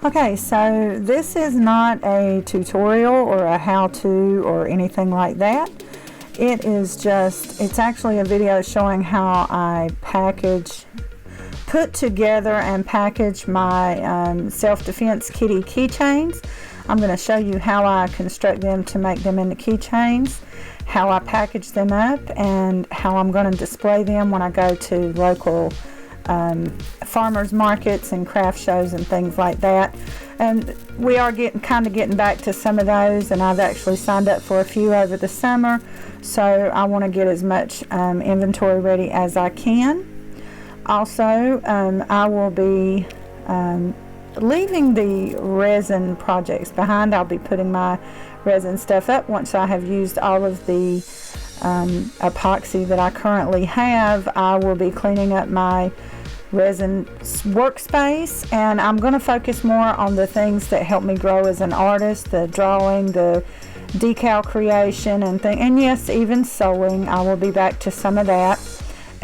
Okay, so this is not a tutorial or a how-to or anything like that. It's actually a video showing how I put together and package my self-defense kitty keychains. I'm going to show you how I construct them to make them into keychains, how I package them up, and how I'm going to display them when I go to local farmers markets and craft shows and things like that. And we are getting back to some of those, and I've actually signed up for a few over the summer, so I want to get as much inventory ready as I can. Also, I will be leaving the resin projects behind. I'll be putting my resin stuff up once I have used all of the epoxy that I currently have. I will be cleaning up my resin workspace, and I'm going to focus more on the things that help me grow as an artist, the drawing, the decal creation, and yes, even sewing. I will be back to some of that.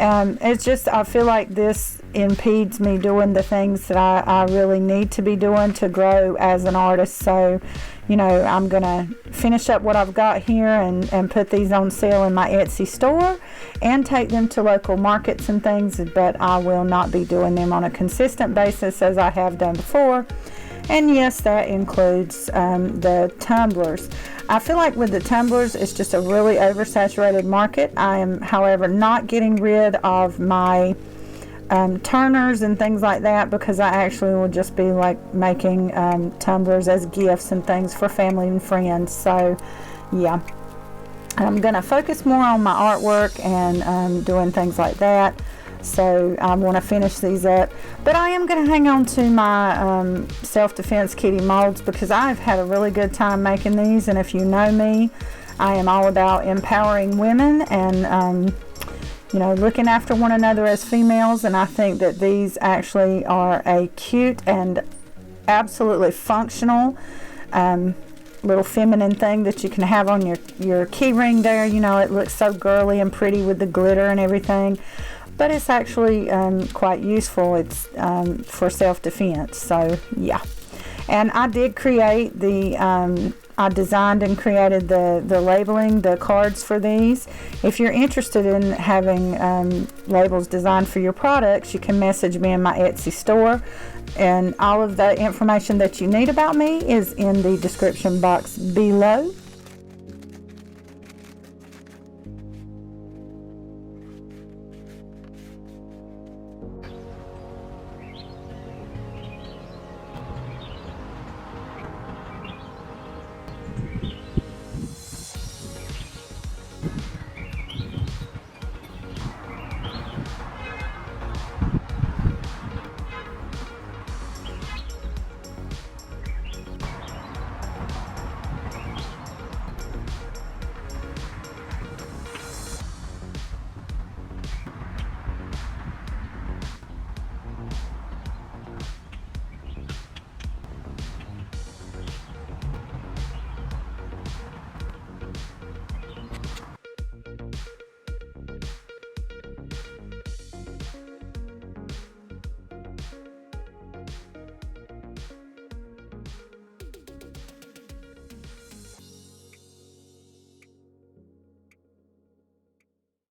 It's just, I feel like this impedes me doing the things that I really need to be doing to grow as an artist. So, you know, I'm going to finish up what I've got here and put these on sale in my Etsy store and take them to local markets and things, but I will not be doing them on a consistent basis as I have done before. And yes, that includes the tumblers. I feel like with the tumblers, it's just a really oversaturated market. I am, however, not getting rid of my turners and things like that, because I actually will just be like making tumblers as gifts and things for family and friends. So yeah, I'm going to focus more on my artwork and doing things like that. So I want to finish these up, but I am going to hang on to my self-defense kitty molds, because I've had a really good time making these. And if you know me, I am all about empowering women and you know, looking after one another as females. And I think that these actually are a cute and absolutely functional little feminine thing that you can have on your key ring there. You know, it looks so girly and pretty with the glitter and everything, but it's actually quite useful. It's for self-defense. So yeah, and I did create the I designed and created the labeling, the cards for these. If you're interested in having labels designed for your products, you can message me in my Etsy store, and all of the information that you need about me is in the description box below.